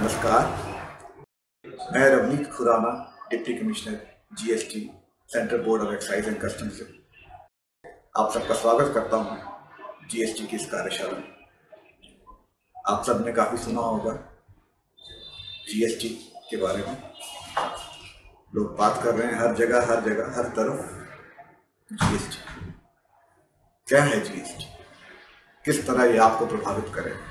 नमस्कार, मैं Ravneet Khurana, deputy commissioner GST, central board of excise and custom से आप सबका स्वागत करता हूं जीएसटी की इस कार्यशाला में। आप सब ने काफ़ी सुना होगा जीएसटी के बारे में। लोग बात कर रहे हैं हर जगह हर तरफ जीएसटी। क्या है जीएसटी? किस तरह ये आपको प्रभावित करेगा?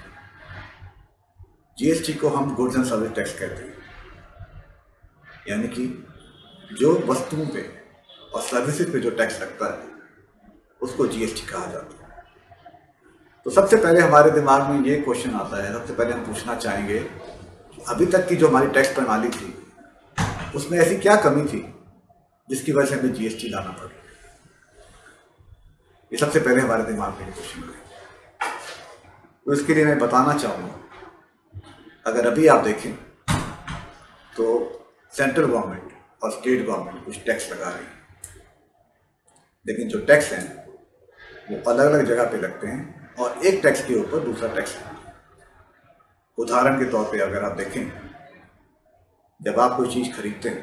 जीएसटी को हम गुड्स एंड सर्विस टैक्स कहते हैं, यानी कि जो वस्तुओं पे और सर्विसेज पे जो टैक्स लगता है उसको जीएसटी कहा जाता है। तो सबसे पहले हमारे दिमाग में ये क्वेश्चन आता है, सबसे पहले हम पूछना चाहेंगे अभी तक की जो हमारी टैक्स प्रणाली थी उसमें ऐसी क्या कमी थी जिसकी वजह से हमें जीएसटी लाना पड़ा। ये सबसे पहले हमारे दिमाग में क्वेश्चन है। तो इसके लिए मैं बताना चाहूँगा, अगर अभी आप देखें तो सेंट्रल गवर्नमेंट और स्टेट गवर्नमेंट कुछ टैक्स लगा रही है, लेकिन जो टैक्स हैं वो अलग अलग जगह पे लगते हैं और एक टैक्स के ऊपर दूसरा टैक्स है। उदाहरण के तौर पे अगर आप देखें, जब आप कोई चीज़ खरीदते हैं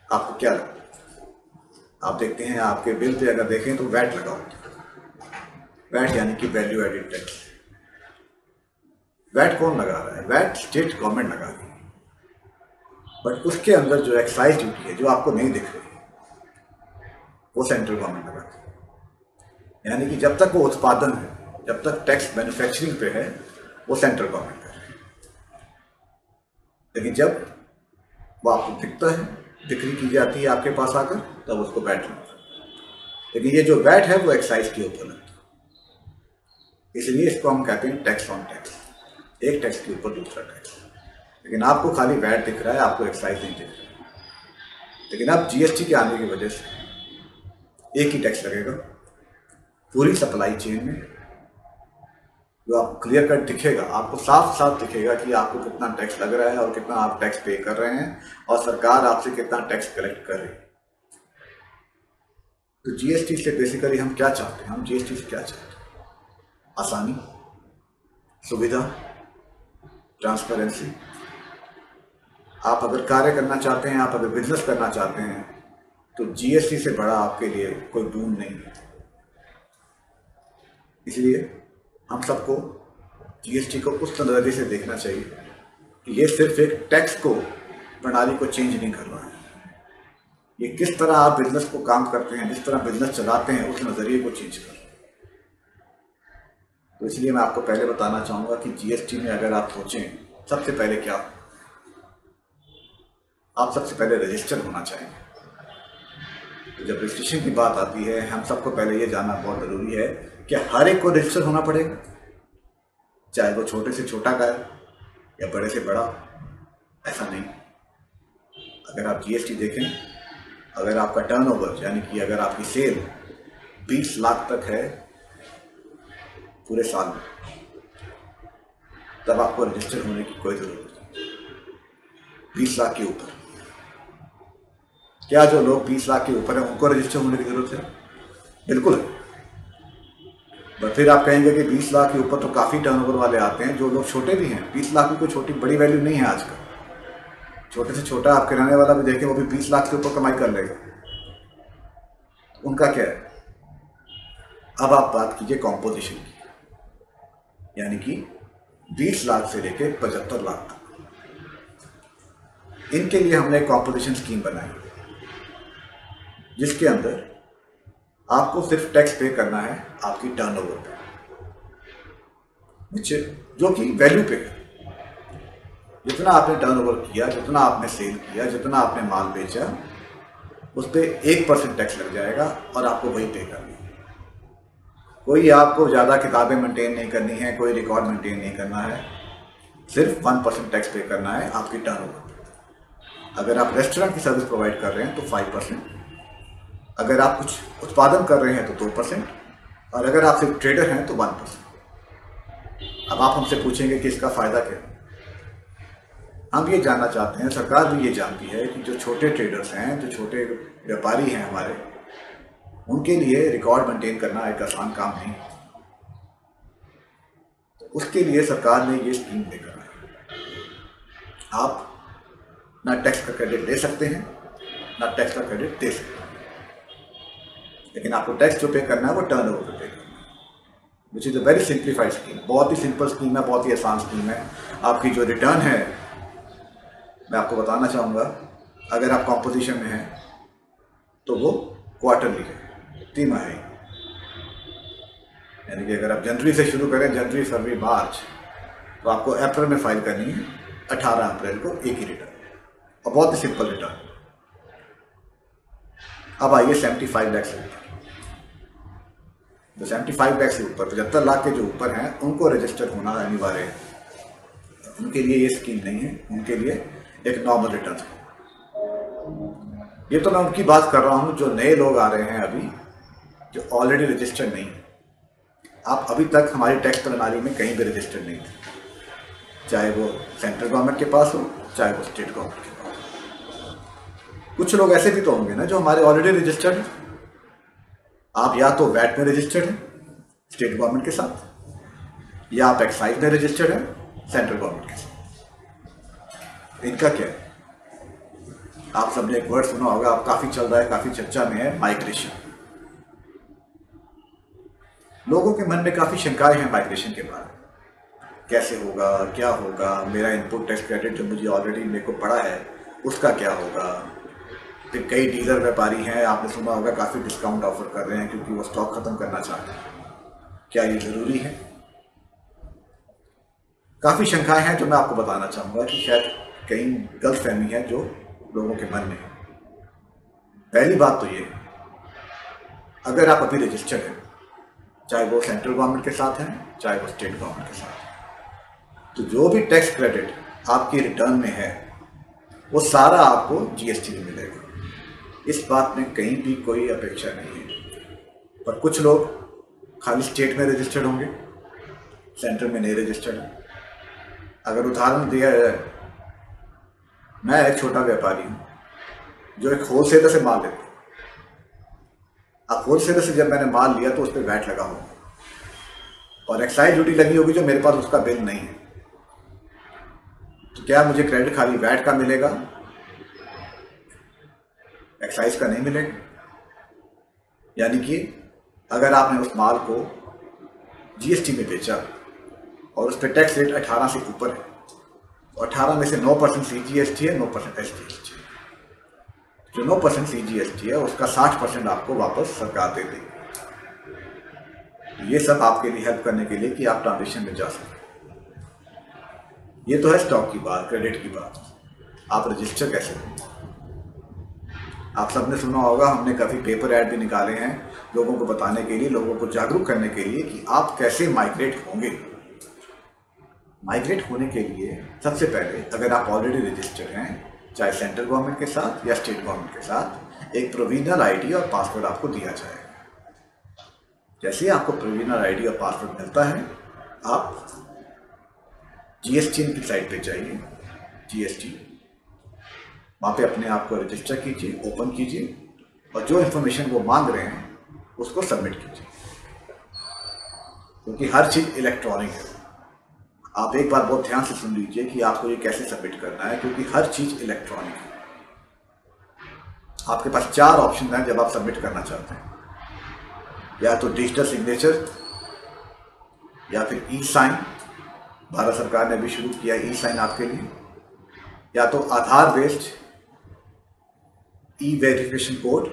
आपको क्या लगता है? आप देखते हैं आपके बिल पे अगर देखें तो वैट लगा होता है। वैट यानी कि वैल्यू एडेड टैक्स। वैट कौन लगा रहा है? वैट स्टेट गवर्नमेंट लगा रही है, बट उसके अंदर जो एक्साइज ड्यूटी है जो आपको नहीं दिख रही वो सेंट्रल गवर्नमेंट लगाती है। यानी कि जब तक वो उत्पादन है, जब तक टैक्स मैन्युफैक्चरिंग पे है, वो सेंट्रल गवर्नमेंट कर रही है। लेकिन जब वो आपको दिखता है, बिक्री की जाती है आपके पास आकर, तब उसको वैट लगता है। लेकिन ये जो वैट है वो एक्साइज के ऊपर लगता है, इसलिए इसको हम कहते हैं टैक्स ऑन टैक्स। एक टैक्स के ऊपर दूसरा टैक्स। लेकिन आपको खाली वैट दिख रहा है, आपको एक्साइज नहीं दिख रहा। लेकिन अब जीएसटी के आने की वजह से एक ही टैक्स लगेगा पूरी सप्लाई चेन में, जो आपको क्लियर कट दिखेगा, आपको साफ साफ दिखेगा कि आपको कितना टैक्स लग रहा है और कितना आप टैक्स पे कर रहे हैं और सरकार आपसे कितना टैक्स कलेक्ट कर रही है। तो जीएसटी से बेसिकली हम क्या चाहते हैं? हम जीएसटी से क्या चाहते हैं? आसानी, सुविधा, ट्रांसपेरेंसी। आप अगर कार्य करना चाहते हैं, आप अगर बिजनेस करना चाहते हैं, तो जीएसटी से बड़ा आपके लिए कोई बूम नहीं है। इसलिए हम सबको जीएसटी को उस नजरिए से देखना चाहिए कि ये सिर्फ एक टैक्स को, प्रणाली को चेंज नहीं कर रहा है। ये किस तरह आप बिजनेस को काम करते हैं, जिस तरह बिजनेस चलाते हैं, उस नजरिए को चेंज कर रहा है। तो इसलिए मैं आपको पहले बताना चाहूँगा कि जीएसटी में अगर आप सोचें, सबसे पहले क्या, आप सबसे पहले रजिस्टर होना चाहिए। तो जब रजिस्ट्रेशन की बात आती है, हम सबको पहले ये जानना बहुत ज़रूरी है कि हर एक को रजिस्टर होना पड़ेगा, चाहे वो छोटे से छोटा का या बड़े से बड़ा। ऐसा नहीं। अगर आप जीएसटी देखें, अगर आपका टर्नओवर यानी कि अगर आपकी सेल 20 लाख तक है पूरे साल में, तब आपको रजिस्टर होने की कोई ज़रूरत नहीं। 20 लाख के ऊपर, क्या जो लोग 20 लाख के ऊपर हैं उनको रजिस्टर होने की ज़रूरत है? बिल्कुल है। बट फिर आप कहेंगे कि 20 लाख के ऊपर तो काफ़ी टर्नओवर वाले आते हैं, जो लोग छोटे भी हैं। 20 लाख की कोई छोटी बड़ी वैल्यू नहीं है आजकल। छोटे से छोटा आप किराने वाला भी देखें, वो भी 20 लाख के ऊपर कमाई कर लेगा। उनका क्या है? अब आप बात कीजिए कॉम्पोजिशन की, यानी कि 20 लाख से लेकर 75 लाख तक। इनके लिए हमने एक कॉम्पोजिशन स्कीम बनाई, जिसके अंदर आपको सिर्फ टैक्स पे करना है आपकी टर्नओवर पे, जो कि वैल्यू पे है। जितना आपने टर्नओवर किया, जितना आपने सेल किया, जितना आपने माल बेचा, उस पर 1% टैक्स लग जाएगा और आपको वही पे करना है। कोई आपको ज़्यादा किताबें मेंटेन नहीं करनी है, कोई रिकॉर्ड मेंटेन नहीं करना है, सिर्फ 1% टैक्स पे करना है आपकी टर्नओवर। अगर आप रेस्टोरेंट की सर्विस प्रोवाइड कर रहे हैं तो 5%, अगर आप कुछ उत्पादन कर रहे हैं तो 2%, और अगर आप सिर्फ ट्रेडर हैं तो 1%। अब आप हमसे पूछेंगे कि इसका फ़ायदा क्या है? हम ये जानना चाहते हैं, सरकार भी ये जानती है कि जो छोटे ट्रेडर्स हैं, जो छोटे व्यापारी हैं हमारे, उनके लिए रिकॉर्ड मेंटेन करना एक आसान काम नहीं। उसके लिए सरकार ने ये स्कीम लेकर आई। आप ना टैक्स का क्रेडिट ले सकते हैं ना टैक्स का क्रेडिट दे सकते हैं, लेकिन आपको टैक्स जो पे करना है वो टर्नओवर पे पे करना है, which is a very simplified scheme. बहुत ही सिंपल स्कीम है, बहुत ही आसान स्कीम है। आपकी जो रिटर्न है, मैं आपको बताना चाहूँगा, अगर आप कॉम्पोजिशन में हैं तो वो क्वार्टरली है, तिमाही। यानी कि अगर आप जनवरी से शुरू करें, जनवरी फरवरी मार्च, तो आपको अप्रैल में फाइल करनी है 18 अप्रैल को एक ही रिटर्न, और बहुत ही सिंपल रिटर्न। अब आइए 75 लाख से ऊपर, तो 75 लाख से ऊपर 75 लाख के जो ऊपर हैं उनको रजिस्टर होना अनिवार्य है। उनके लिए ये स्कीम नहीं है, उनके लिए एक नॉर्मल रिटर्न है। ये तो मैं उनकी बात कर रहा हूँ जो नए लोग आ रहे हैं अभी, जो ऑलरेडी रजिस्टर्ड नहीं है। आप अभी तक हमारी टैक्स प्रणाली में कहीं भी रजिस्टर्ड नहीं थे, चाहे वो सेंट्रल गवर्नमेंट के पास हो चाहे वो स्टेट गवर्नमेंट के पास हो। कुछ लोग ऐसे भी तो होंगे ना जो हमारे ऑलरेडी रजिस्टर्ड हैं। आप या तो वैट में रजिस्टर्ड हैं स्टेट गवर्नमेंट के साथ, या आप एक्साइज में रजिस्टर्ड हैं सेंट्रल गवर्नमेंट के साथ। इनका क्या है? आप सबने एक वर्ड सुना होगा, आप काफी चल रहा है, काफी चर्चा में है, माइग्रेशन। लोगों के मन में काफी शंकाएं हैं माइग्रेशन के बारे में। कैसे होगा, क्या होगा, मेरा इनपुट टैक्स क्रेडिट जो मुझे ऑलरेडी मेरे को पड़ा है उसका क्या होगा। फिर कई डीलर व्यापारी हैं, आपने सुना होगा, काफ़ी डिस्काउंट ऑफर कर रहे हैं क्योंकि वो स्टॉक खत्म करना चाहते हैं। क्या ये ज़रूरी है? काफ़ी शंकाएं हैं जो मैं आपको बताना चाहूँगा कि शायद कहीं गलतफहमी है जो लोगों के मन में है। पहली बात तो ये, अगर आप अभी रजिस्टर्ड हैं, चाहे वो सेंट्रल गवर्नमेंट के साथ हैं चाहे वो स्टेट गवर्नमेंट के साथ, तो जो भी टैक्स क्रेडिट आपकी रिटर्न में है वो सारा आपको जीएसटी में मिलेगा। इस बात में कहीं भी कोई अपेक्षा नहीं है। पर कुछ लोग खाली स्टेट में रजिस्टर्ड होंगे, सेंट्रल में नहीं रजिस्टर्ड है। अगर उदाहरण दिया जाए, मैं एक छोटा व्यापारी हूँ जो एक होलसेलर से माल लेता हूँ। अब होलसेलर से जब मैंने माल लिया तो उस पर वैट लगा होगा और एक्साइज ड्यूटी लगी होगी जो मेरे पास उसका बिल नहीं है, तो क्या मुझे क्रेडिट खाली वैट का मिलेगा, एक्साइज का नहीं मिलेगा? यानी कि अगर आपने उस माल को जीएसटी में बेचा और उस पर टैक्स रेट 18 से ऊपर है, तो 18 में से 9% सीजीएसटी है, 9% एसजीएसटी है। जो 9% सीजीएसटी है उसका 60% आपको वापस सरकार दे देगी। ये सब आपके लिए हेल्प करने के लिए कि आप ट्रांजेक्शन में जा सकें। ये तो है स्टॉक की बात, क्रेडिट की बात। आप रजिस्टर कैसे होंगे? आप सबने सुना होगा, हमने काफ़ी पेपर ऐड भी निकाले हैं लोगों को बताने के लिए, लोगों को जागरूक करने के लिए कि आप कैसे माइग्रेट होंगे। माइग्रेट होने के लिए सबसे पहले अगर आप ऑलरेडी रजिस्टर्ड हैं, चाहे सेंट्रल गवर्नमेंट के साथ या स्टेट गवर्नमेंट के साथ, एक प्रोविजनल आईडी और पासवर्ड आपको दिया जाएगा। जैसे ही आपको प्रोविजनल आईडी और पासवर्ड मिलता है, आप जीएसटी की साइट पे जाइए, जीएसटी, वहाँ पे अपने आप को रजिस्टर कीजिए, ओपन कीजिए और जो इन्फॉर्मेशन वो मांग रहे हैं उसको सबमिट कीजिए, क्योंकि हर चीज़ इलेक्ट्रॉनिक है। आप एक बार बहुत ध्यान से सुन लीजिए कि आपको ये कैसे सबमिट करना है, क्योंकि हर चीज़ इलेक्ट्रॉनिक है। आपके पास 4 ऑप्शन हैं जब आप सबमिट करना चाहते हैं, या तो डिजिटल सिग्नेचर, या फिर ई साइन, भारत सरकार ने भी शुरू किया ई साइन आपके लिए, या तो आधार बेस्ड ई वेरिफिकेशन कोड,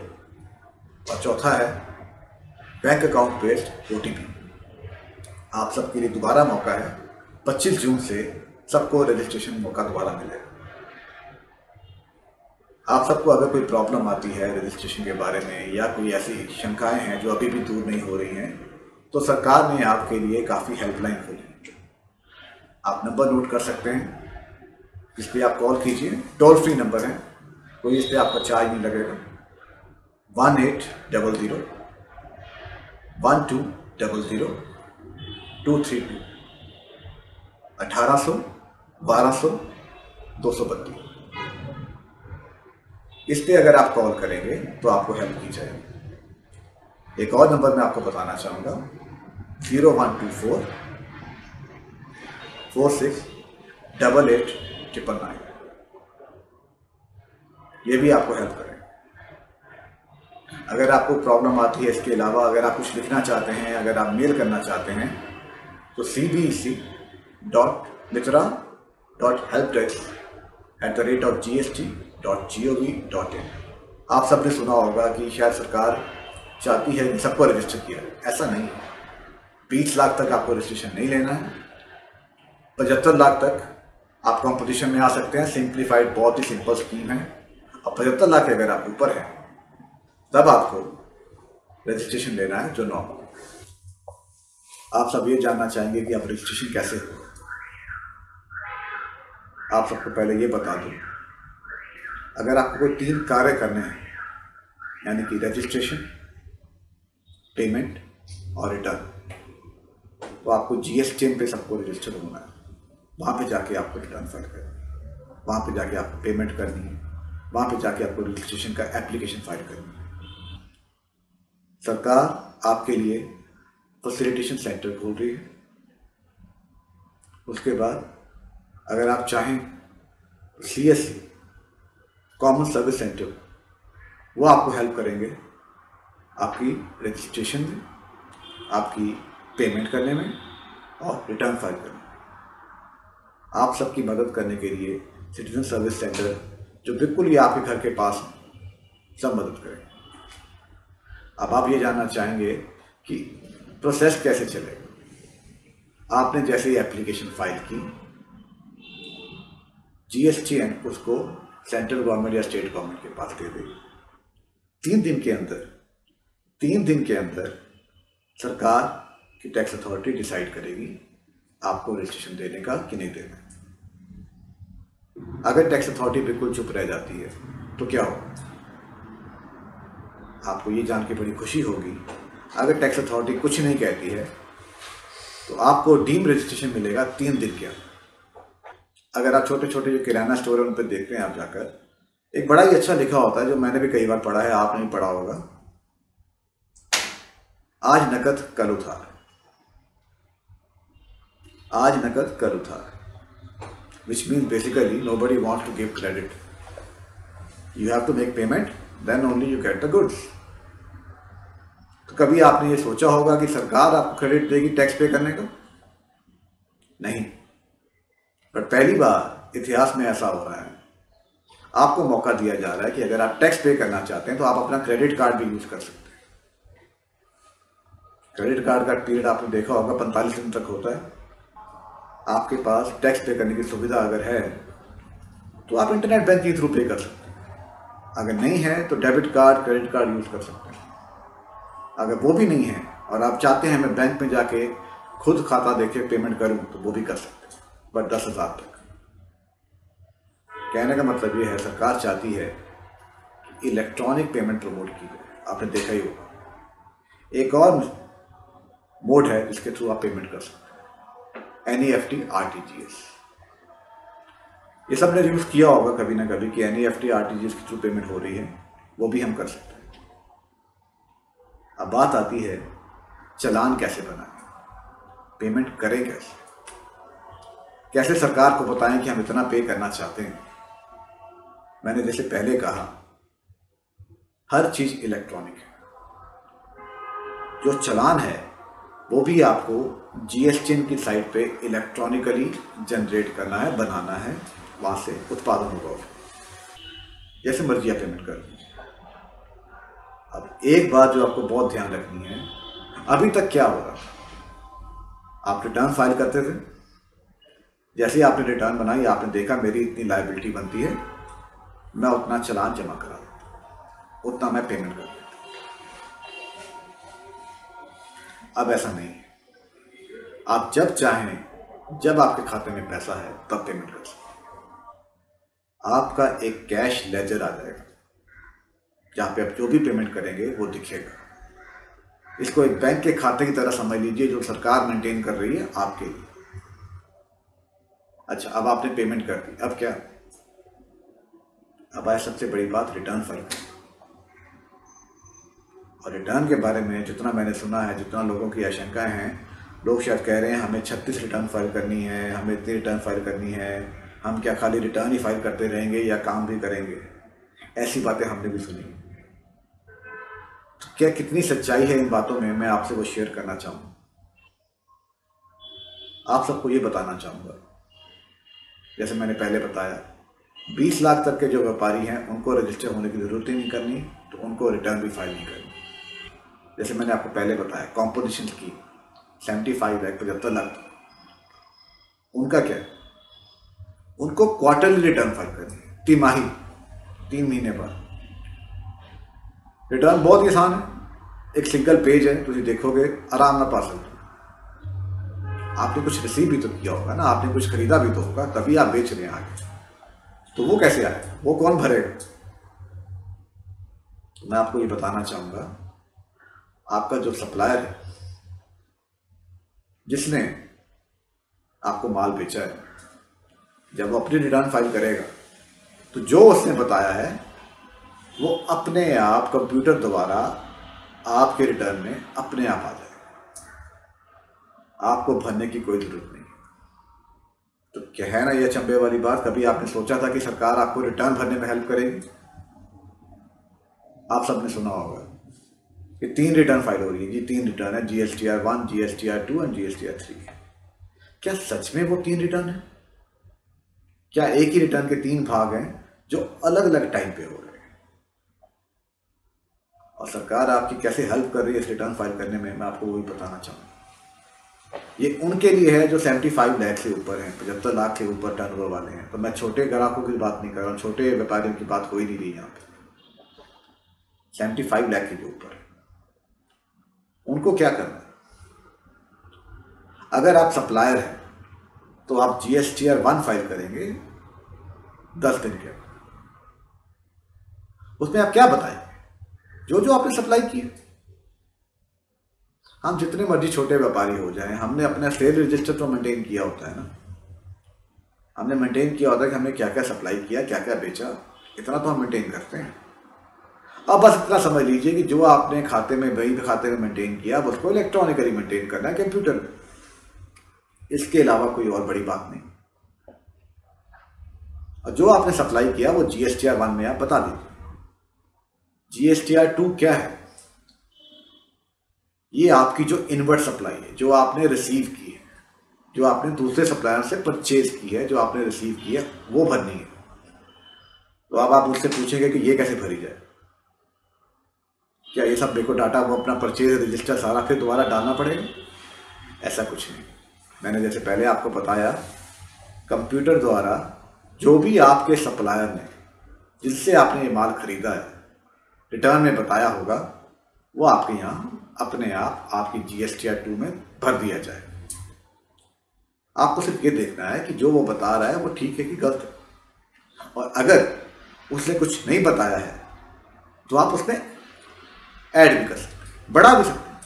और चौथा है बैंक अकाउंट बेस्ड ओटीपी। आप सबके लिए दोबारा मौका है, 25 जून से सबको रजिस्ट्रेशन मौका दोबारा मिलेगा। आप सबको अगर कोई प्रॉब्लम आती है रजिस्ट्रेशन के बारे में, या कोई ऐसी शंकाएं हैं जो अभी भी दूर नहीं हो रही हैं, तो सरकार ने आपके लिए काफ़ी हेल्पलाइन खोली। आप नंबर नोट कर सकते हैं, इस पर आप कॉल कीजिए, टोल फ्री नंबर है, कोई इस पर आपका चार्ज नहीं लगेगा। 1800 1200 232 1800 1200 232। इस पर अगर आप कॉल करेंगे तो आपको हेल्प की जाएगी। एक और नंबर मैं आपको बताना चाहूँगा, 0124 46 88 999। ये भी आपको हेल्प करेंगे। अगर आपको प्रॉब्लम आती है, इसके अलावा अगर आप कुछ लिखना चाहते हैं, अगर आप मेल करना चाहते हैं, तो cbec.mitra.helpdesk@gst.gov.in। आप सबने सुना होगा कि शायद सरकार चाहती है कि सबको रजिस्टर किया है। ऐसा नहीं है। 20 लाख तक आपको रजिस्ट्रेशन नहीं लेना है। 75 लाख तक आप कंपटीशन में आ सकते हैं। सिंप्लीफाइड बहुत ही सिंपल स्कीम है। और 75 लाख अगर आप ऊपर हैं तब आपको रजिस्ट्रेशन लेना है, जो नॉर्मल। आप सब ये जानना चाहेंगे कि अब रजिस्ट्रेशन कैसे हो। आप सबको पहले ये बता दूं, अगर आपको कोई 3 कार्य करने हैं, यानी कि रजिस्ट्रेशन, पेमेंट और रिटर्न, तो आपको GSTN पे सबको रजिस्टर होना है। वहाँ पे जाके आपको रिटर्न फाइल करनी है, वहाँ पे जाके आपको पेमेंट करनी है, वहाँ पे जाके आपको रजिस्ट्रेशन का एप्लीकेशन फाइल करनी है। सरकार आपके लिए फैसिलिटेशन सेंटर खोल रही है। उसके बाद अगर आप चाहें CSC कॉमन सर्विस सेंटर, वो आपको हेल्प करेंगे आपकी रजिस्ट्रेशन में, आपकी पेमेंट करने में और रिटर्न फाइल करने में। आप सबकी मदद करने के लिए सिटीजन सर्विस सेंटर, जो बिल्कुल ही आपके घर के पास है, सब मदद करेंगे। अब आप ये जानना चाहेंगे कि प्रोसेस कैसे चलेगा। आपने जैसे ही एप्लीकेशन फाइल की, GSTN उसको सेंट्रल गवर्नमेंट या स्टेट गवर्नमेंट के पास दे देगी। 3 दिन के अंदर सरकार की टैक्स अथॉरिटी डिसाइड करेगी आपको रजिस्ट्रेशन देने का कि नहीं देना। अगर टैक्स अथॉरिटी बिल्कुल चुप रह जाती है तो क्या होगा? आपको ये जान के बड़ी खुशी होगी, अगर टैक्स अथॉरिटी कुछ नहीं कहती है तो आपको डीम रजिस्ट्रेशन मिलेगा 3 दिन के अंदर। अगर आप छोटे छोटे जो किराना स्टोर है उन पर देखते हैं आप जाकर, एक बड़ा ही अच्छा लिखा होता है, जो मैंने भी कई बार पढ़ा है, आपने भी पढ़ा होगा, आज नकद कल उधार, आज नकद कल उधार, which means basically nobody wants to give credit. You have to make payment, then only you get the goods. तो कभी आपने ये सोचा होगा कि सरकार आपको क्रेडिट देगी टैक्स पे करने का? नहीं। पर पहली बार इतिहास में ऐसा हो रहा है, आपको मौका दिया जा रहा है कि अगर आप टैक्स पे करना चाहते हैं तो आप अपना क्रेडिट कार्ड भी यूज कर सकते हैं। क्रेडिट कार्ड का पीरियड आपने देखा होगा 45 दिन तक होता है। आपके पास टैक्स पे करने की सुविधा अगर है तो आप इंटरनेट बैंकिंग के थ्रू पे कर सकते हैं। अगर नहीं है तो debit card, credit card use कर सकते हैं। अगर वो भी नहीं है और आप चाहते हैं मैं बैंक में जाके खुद खाता देके पेमेंट करूं, तो वो भी कर सकते हैं, बट 10,000 तक। कहने का मतलब ये है, सरकार चाहती है कि इलेक्ट्रॉनिक पेमेंट प्रमोट की जाए। आपने देखा ही होगा। एक और मोड है जिसके थ्रू आप पेमेंट कर सकते हैं, NEFT RTGS। ये सबने यूज किया होगा कभी ना कभी कि NEFT RTGS के थ्रू पेमेंट हो रही है, वो भी हम कर सकते हैं। अब बात आती है चालान कैसे बनाएं, पेमेंट करें कैसे, कैसे सरकार को बताएं कि हम इतना पे करना चाहते हैं। मैंने जैसे पहले कहा, हर चीज इलेक्ट्रॉनिक है। जो चालान है वो भी आपको GSTN की साइट पे इलेक्ट्रॉनिकली जनरेट करना है, बनाना है, वहां से उत्पादन होगा। जैसे मर्जी आप पेमेंट कर दीजिए। अब एक बात जो आपको बहुत ध्यान रखनी है, अभी तक क्या हो रहा था, आप रिटर्न फाइल करते थे, जैसे ही आपने रिटर्न बनाई आपने देखा मेरी इतनी लायबिलिटी बनती है, मैं उतना चालान जमा करा देता, उतना मैं पेमेंट कर देता। अब ऐसा नहीं है। आप जब चाहें, जब आपके खाते में पैसा है तब पेमेंट कर सकते हैं। आपका एक कैश लेजर आ जाएगा जहां पे आप जो भी पेमेंट करेंगे वो दिखेगा। इसको एक बैंक के खाते की तरह समझ लीजिए जो सरकार मेंटेन कर रही है आपके लिए। अच्छा, अब आपने पेमेंट कर दी, अब क्या? अब आए सबसे बड़ी बात, रिटर्न फाइल करना। और रिटर्न के बारे में जितना मैंने सुना है, जितना लोगों की आशंकाएं हैं, लोग शायद कह रहे हैं हमें 36 रिटर्न फाइल करनी है, हमें इतनी रिटर्न फाइल करनी है, हम क्या खाली रिटर्न ही फाइल करते रहेंगे या काम भी करेंगे। ऐसी बातें हमने भी सुनी। तो क्या कितनी सच्चाई है इन बातों में, मैं आपसे वो शेयर करना चाहूँगा। आप सबको ये बताना चाहूँगा, जैसे मैंने पहले बताया, 20 लाख तक के जो व्यापारी हैं उनको रजिस्टर होने की ज़रूरत ही नहीं करनी, तो उनको रिटर्न भी फाइल नहीं करनी। जैसे मैंने आपको पहले बताया, कॉम्पोजिशन की 75 लाख 75 लाख, उनका क्या, उनको क्वार्टरली रिटर्न फाइल करनी है, तिमाही, 3 महीने बाद। रिटर्न बहुत ही आसान है, एक सिंगल पेज है, तुम देखोगे आराम ना पास होगा। आपने कुछ रिसीव भी तो किया होगा ना, आपने कुछ खरीदा भी तो होगा, तभी आप बेच रहे हैं आगे। तो वो कैसे आए, वो कौन भरेगा? तो मैं आपको ये बताना चाहूंगा, आपका जो सप्लायर है, जिसने आपको माल बेचा है, जब वो अपनी रिटर्न फाइल करेगा तो जो उसने बताया है वो अपने आप कंप्यूटर द्वारा आपके रिटर्न में अपने आप आ जाएगा, आपको भरने की कोई जरूरत नहीं। तो क्या है ना ये चंबे वाली बात, कभी आपने सोचा था कि सरकार आपको रिटर्न भरने में हेल्प करेगी? आप सबने सुना होगा कि 3 रिटर्न फाइल हो रही है जी, 3 रिटर्न है, GSTR 1, GSTR 2 और GSTR 3। क्या सच में वो 3 रिटर्न है? क्या एक ही रिटर्न के 3 भाग हैं जो अलग अलग टाइम पे हो रहे हैं? और सरकार आपकी कैसे हेल्प कर रही है इस रिटर्न फाइल करने में, मैं आपको वही बताना चाहूँगा। ये उनके लिए है जो 75 लाख से ऊपर हैं, 75 लाख से ऊपर टर्नओवर वाले हैं। तो मैं छोटे ग्राहकों की बात नहीं कर रहा हूँ, छोटे व्यापारियों की बात हो ही नहीं रही यहाँ पे। 75 लाख के जो ऊपर है, उनको क्या करना है? अगर आप सप्लायर हैं तो आप GSTR 1 फाइल करेंगे 10 दिन के। उसमें आप क्या बताएंगे? जो जो आपने सप्लाई किया। हम जितने मर्जी छोटे व्यापारी हो जाएं, हमने अपना सेल रजिस्टर तो मेंटेन किया होता है ना, हमने मेंटेन किया होता है कि हमने क्या क्या सप्लाई किया, क्या क्या बेचा, इतना तो हम मेंटेन करते हैं। अब बस इतना समझ लीजिए कि जो आपने खाते में, बैंक खाते में मेंटेन किया, उसको इलेक्ट्रॉनिकली मेंटेन करना है कंप्यूटर में। इसके अलावा कोई और बड़ी बात नहीं। और जो आपने सप्लाई किया वो GSTR 1 में आप बता दीजिए। GSTR 2 क्या है? ये आपकी जो इनवर्ट सप्लाई है, जो आपने रिसीव की है, जो आपने दूसरे सप्लायर से परचेज की है, जो आपने रिसीव की है, वो भरनी है। तो अब आप मुझसे पूछेंगे कि ये कैसे भरी जाए? क्या ये सब देखो डाटा, वो अपना परचेज रजिस्टर सारा फिर दोबारा डालना पड़ेगा? ऐसा कुछ नहीं। मैंने जैसे पहले आपको बताया, कंप्यूटर द्वारा जो भी आपके सप्लायर ने, जिससे आपने ये माल खरीदा है, रिटर्न में बताया होगा, वो आपके यहाँ अपने आप आपकी GSTR 2 में भर दिया जाए। आपको सिर्फ ये देखना है कि जो वो बता रहा है वो ठीक है कि गलत है। और अगर उसने कुछ नहीं बताया है तो आप उसमें ऐड भी कर सकते हैं, बढ़ा भी सकते हैं,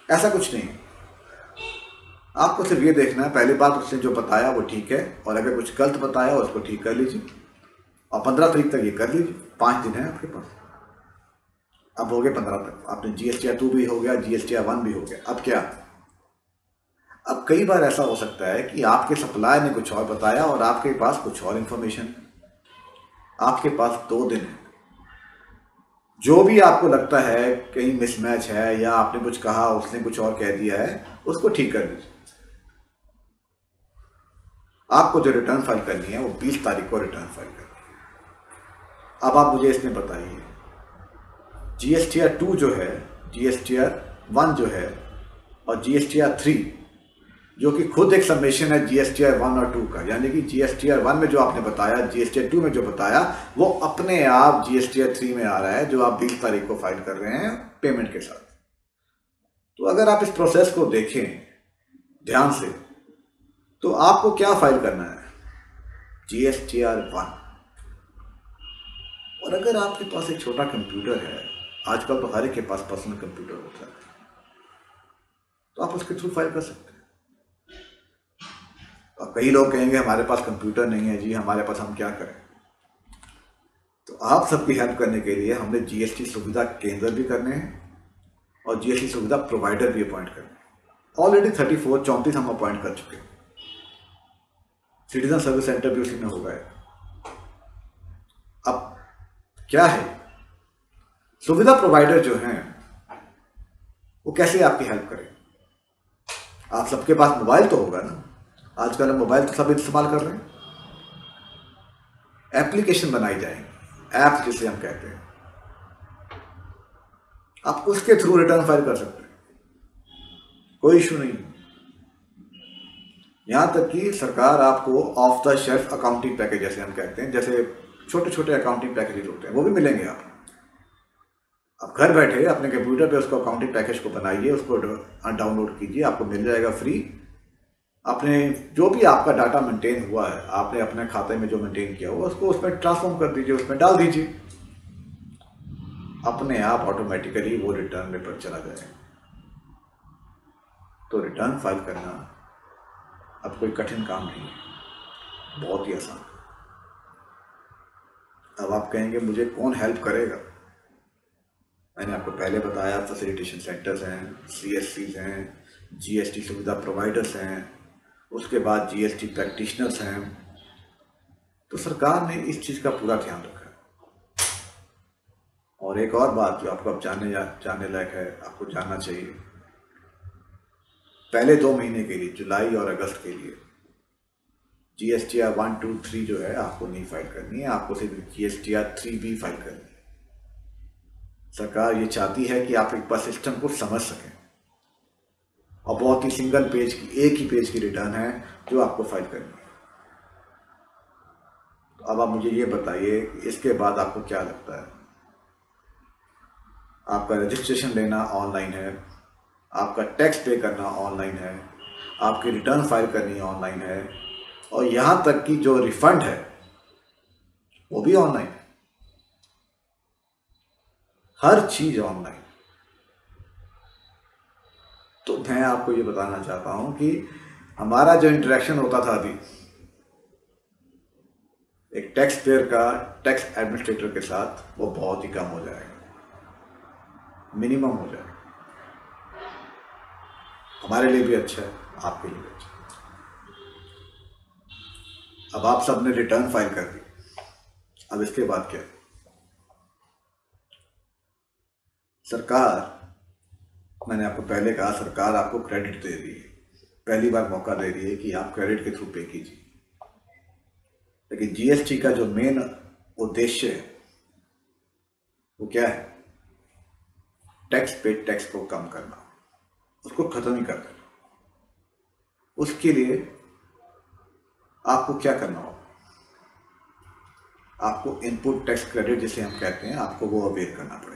ऐसा कुछ नहीं है। आपको सिर्फ ये देखना है, पहली बात, उसने जो बताया वो ठीक है, और अगर कुछ गलत बताया उसको ठीक कर लीजिए। और 15 तारीख तक ये कर लीजिए, 5 दिन है आपके पास। अब हो गए 15 तक, आपने GSTR 2 भी हो गया, GSTR 1 भी हो गया। अब क्या? अब कई बार ऐसा हो सकता है कि आपके सप्लायर ने कुछ और बताया और आपके पास कुछ और इंफॉर्मेशन। आपके पास 2 दिन है, जो भी आपको लगता है कहीं मिसमैच है या आपने कुछ कहा उसने कुछ और कह दिया है, उसको ठीक कर दीजिए। आपको जो रिटर्न फाइल करनी है वो 20 तारीख को रिटर्न फाइल करनी है। अब आप मुझे इसमें बताइए, GSTR 2 जो है, GSTR 1 जो है, और GSTR 3 जो कि खुद एक समेशन है GSTR 1 और 2 का, यानी कि GSTR 1 में जो आपने बताया, GSTR 2 में जो बताया, वो अपने आप GSTR 3 में आ रहा है, जो आप 20 तारीख को फाइल कर रहे हैं पेमेंट के साथ। तो अगर आप इस प्रोसेस को देखें ध्यान से, तो आपको क्या फाइल करना है? GSTR 1। और अगर आपके पास एक छोटा कंप्यूटर है, आजकल तो हर एक के पास पर्सनल कंप्यूटर होता है, तो आप उसके थ्रू फाइल कर सकते हैं। और कई लोग कहेंगे हमारे पास कंप्यूटर नहीं है जी, हमारे पास, हम क्या करें? तो आप सबकी हेल्प करने के लिए हमने GST सुविधा केंद्र भी करने हैं और GST सुविधा प्रोवाइडर भी अपॉइंट करने हैं। ऑलरेडी 34 हम अपॉइंट कर चुके हैं। सिटीजन सर्विस सेंटर भी उसी में होगा। अब क्या है, सुविधा प्रोवाइडर जो हैं वो कैसे आपकी हेल्प करें। आप सबके पास मोबाइल तो होगा ना, आजकल मोबाइल तो सब इस्तेमाल कर रहे हैं। एप्लीकेशन बनाई जाएंगी, ऐप जिसे हम कहते हैं, आप उसके थ्रू रिटर्न फाइल कर सकते हैं, कोई इशू नहीं। यहां तक कि सरकार आपको of the shelf accounting package जैसे हम कहते हैं, जैसे छोटे छोटे अकाउंटिंग पैकेजेस होते हैं, वो भी मिलेंगे आपको। आप घर बैठे अपने कंप्यूटर पे उसको अकाउंटिंग पैकेज को बनाइए, उसको डाउनलोड कीजिए, आपको मिल जाएगा फ्री। आपने जो भी आपका डाटा मेंटेन हुआ है, आपने अपने खाते में जो मेंटेन किया हुआ उसको उसमें ट्रांसफॉर्म कर दीजिए, उसमें डाल दीजिए, अपने आप ऑटोमेटिकली वो रिटर्न में पर चला जाएगा। तो रिटर्न फाइल करना अब कोई कठिन काम नहीं है, बहुत ही आसान। अब आप कहेंगे मुझे कौन हेल्प करेगा। मैंने आपको पहले बताया फैसिलिटेशन सेंटर्स हैं, CSCs हैं, GST सुविधा प्रोवाइडर्स हैं, उसके बाद GST प्रैक्टिशनर्स हैं। तो सरकार ने इस चीज़ का पूरा ध्यान रखा है। और एक और बात जो आपको अब जानने लायक है, आपको जानना चाहिए, पहले 2 महीने के लिए, जुलाई और अगस्त के लिए GSTR 1, 2, 3 जो है आपको नहीं फाइल करनी है, आपको सिर्फ GSTR 3B फाइल करनी है। सरकार ये चाहती है कि आप एक बार सिस्टम को समझ सकें, और बहुत ही सिंगल पेज की, एक ही पेज की रिटर्न है जो आपको फाइल करनी है। तो अब आप मुझे ये बताइए कि इसके बाद आपको क्या लगता है। आपका रजिस्ट्रेशन लेना ऑनलाइन है, आपका टैक्स पे करना ऑनलाइन है, आपकी रिटर्न फाइल करनी ऑनलाइन है, और यहाँ तक कि जो रिफंड है वो भी ऑनलाइन है। हर चीज ऑनलाइन। तो मैं आपको ये बताना चाहता हूं कि हमारा जो इंटरेक्शन होता था अभी एक टैक्स पेयर का टैक्स एडमिनिस्ट्रेटर के साथ, वो बहुत ही कम हो जाएगा, मिनिमम हो जाएगा। हमारे लिए भी अच्छा है, आपके लिए भी अच्छा है। अब आप सबने रिटर्न फाइल कर दी, अब इसके बाद क्या। सरकार, मैंने आपको पहले कहा, सरकार आपको क्रेडिट दे रही है, पहली बार मौका दे रही है कि आप क्रेडिट के थ्रू पे कीजिए। लेकिन GST का जो मेन उद्देश्य है वो क्या है, टैक्स पे टैक्स को कम करना, उसको खत्म ही कर देना। उसके लिए आपको क्या करना होगा, आपको इनपुट टैक्स क्रेडिट जिसे हम कहते हैं, आपको वो अवेल करना पड़ेगा।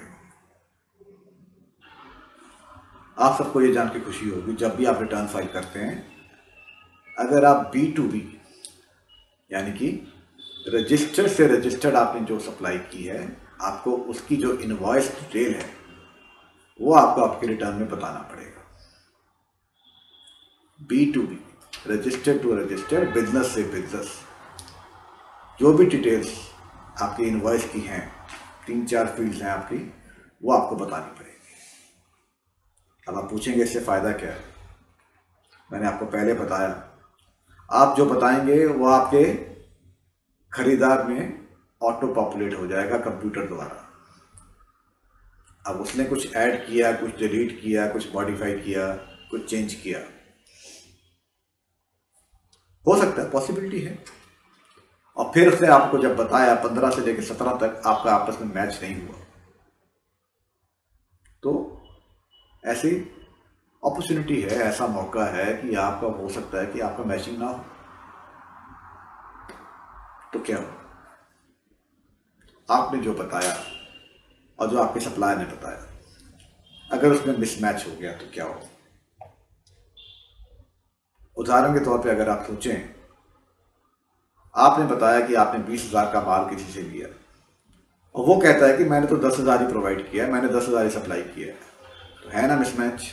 आप सबको ये जान के खुशी होगी, जब भी आप रिटर्न फाइल करते हैं, अगर आप B2B यानी कि रजिस्टर से रजिस्टर्ड आपने जो सप्लाई की है, आपको उसकी जो इनवॉइस डिटेल है वो आपको आपके रिटर्न में बताना पड़ेगा। B2B, registered to registered, business से बिजनेस, जो भी डिटेल्स आपकी इनवॉइस की हैं, 3-4 फील्ड्स हैं आपकी, वो आपको बतानी पड़ेगी। अब आप पूछेंगे इससे फ़ायदा क्या है। मैंने आपको पहले बताया, आप जो बताएंगे वो आपके खरीदार में ऑटो पॉपुलेट हो जाएगा कंप्यूटर द्वारा। अब उसने कुछ ऐड किया, कुछ डिलीट किया, कुछ मॉडिफाई किया, कुछ चेंज किया, हो सकता है, पॉसिबिलिटी है। और फिर उसने आपको जब बताया 15 से लेकर 17 तक आपका आपस में मैच नहीं हुआ, तो ऐसी अपॉर्चुनिटी है, ऐसा मौका है कि आपका हो सकता है कि आपका मैचिंग ना हो। तो क्या हो, आपने जो बताया और जो आपके सप्लायर ने बताया, अगर उसमें मिसमैच हो गया तो क्या हो। उदाहरण के तौर पे अगर आप सोचें, आपने बताया कि आपने 20,000 का माल किसी से लिया और वो कहता है कि मैंने तो 10,000 ही प्रोवाइड किया है, मैंने 10,000 ही सप्लाई किया है, तो है ना मिसमैच।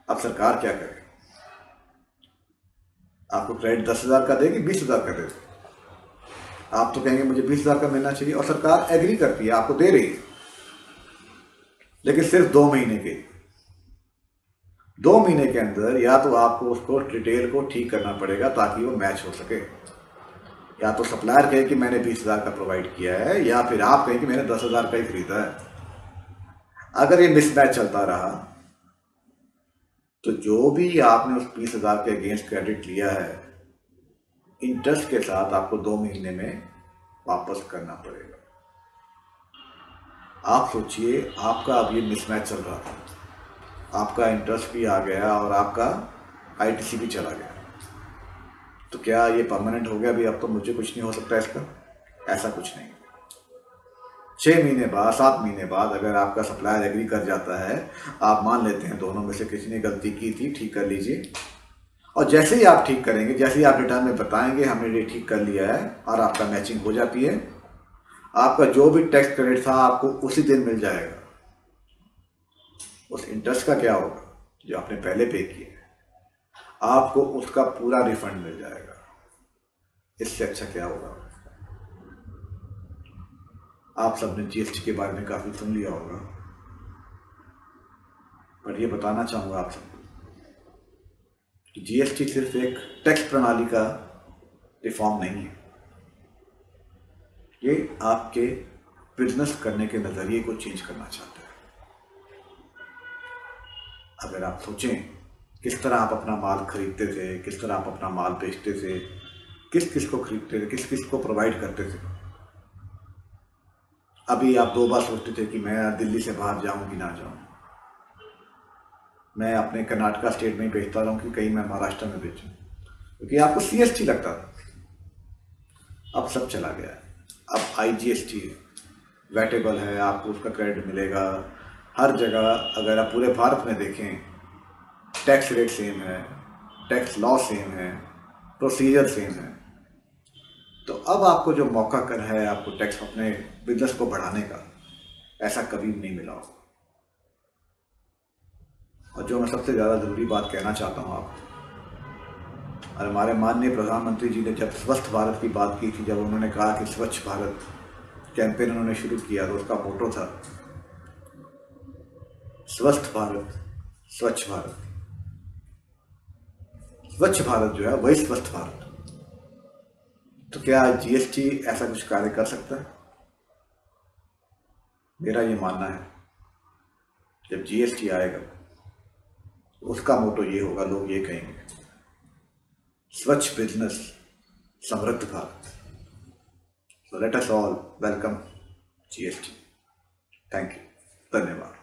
अब सरकार क्या करे, आपको क्रेडिट 10,000 का देगी, 20,000 का देगी। आप तो कहेंगे मुझे 20,000 का मिलना चाहिए, और सरकार एग्री करती है, आपको दे रही है, लेकिन सिर्फ 2 महीने के। 2 महीने के अंदर या तो आपको उसको डिटेल को ठीक करना पड़ेगा ताकि वो मैच हो सके। या तो सप्लायर कहे कि मैंने 20,000 का प्रोवाइड किया है, या फिर आप कहें कि मैंने 10,000 का ही खरीदा है। अगर ये मिसमैच चलता रहा तो जो भी आपने उस 20,000 के अगेंस्ट क्रेडिट लिया है, इंटरेस्ट के साथ आपको 2 महीने में वापस करना पड़ेगा। आप सोचिए, आपका अब ये मिसमैच चल रहा था, आपका इंटरेस्ट भी आ गया और आपका आईटीसी भी चला गया, तो क्या ये परमानेंट हो गया? अभी अब तो मुझे कुछ नहीं हो सकता इसका? ऐसा कुछ नहीं। 6 महीने बाद, 7 महीने बाद अगर आपका सप्लायर एग्री कर जाता है, आप मान लेते हैं दोनों में से किसी ने गलती की थी, ठीक कर लीजिए, और जैसे ही आप ठीक करेंगे, जैसे ही आप रिटर्न में बताएंगे हमने ये ठीक कर लिया है, और आपका मैचिंग हो जाती है, आपका जो भी टैक्स क्रेडिट था आपको उसी दिन मिल जाएगा। उस इंटरेस्ट का क्या होगा जो आपने पहले पे किया, आपको उसका पूरा रिफंड मिल जाएगा। इससे अच्छा क्या होगा? आप सबने जीएसटी के बारे में काफी सुन लिया होगा, पर ये बताना चाहूंगा आप सबको कि जीएसटी सिर्फ एक टैक्स प्रणाली का रिफॉर्म नहीं है, ये आपके बिजनेस करने के नजरिए को चेंज करना चाहता है। अगर आप सोचें किस तरह आप अपना माल खरीदते थे, किस तरह आप अपना माल बेचते थे, किस किस को खरीदते थे, किस किस को प्रोवाइड करते थे। अभी आप 2 बार सोचते थे कि मैं दिल्ली से बाहर जाऊं कि ना जाऊं, मैं अपने कर्नाटका स्टेट में ही बेचता रहूं कि कहीं मैं महाराष्ट्र में बेचूं, क्योंकि आपको सीएसटी लगता था। अब सब चला गया है, अब आईजीएसटी वैटेबल है, आपको उसका क्रेडिट मिलेगा हर जगह। अगर आप पूरे भारत में देखें, टैक्स रेट सेम है, टैक्स लॉ सेम है, प्रोसीजर सेम है। तो अब आपको जो मौका कर है आपको टैक्स अपने बिजनेस को बढ़ाने का, ऐसा कभी नहीं मिला हो। और जो मैं सबसे ज़्यादा ज़रूरी बात कहना चाहता हूँ आपको, और हमारे माननीय प्रधानमंत्री जी ने जब स्वस्थ भारत की बात की थी, जब उन्होंने कहा कि स्वच्छ भारत कैंपेन उन्होंने शुरू किया, तो उसका मोटो था स्वस्थ भारत स्वच्छ भारत। स्वच्छ भारत जो है वही स्वस्थ भारत। तो क्या जीएसटी ऐसा कुछ कार्य कर सकता है? मेरा ये मानना है जब जीएसटी आएगा उसका मोटो ये होगा, लोग ये कहेंगे स्वच्छ बिजनेस समृद्ध Bharat. So let us all welcome GST. Thank you. धन्यवाद।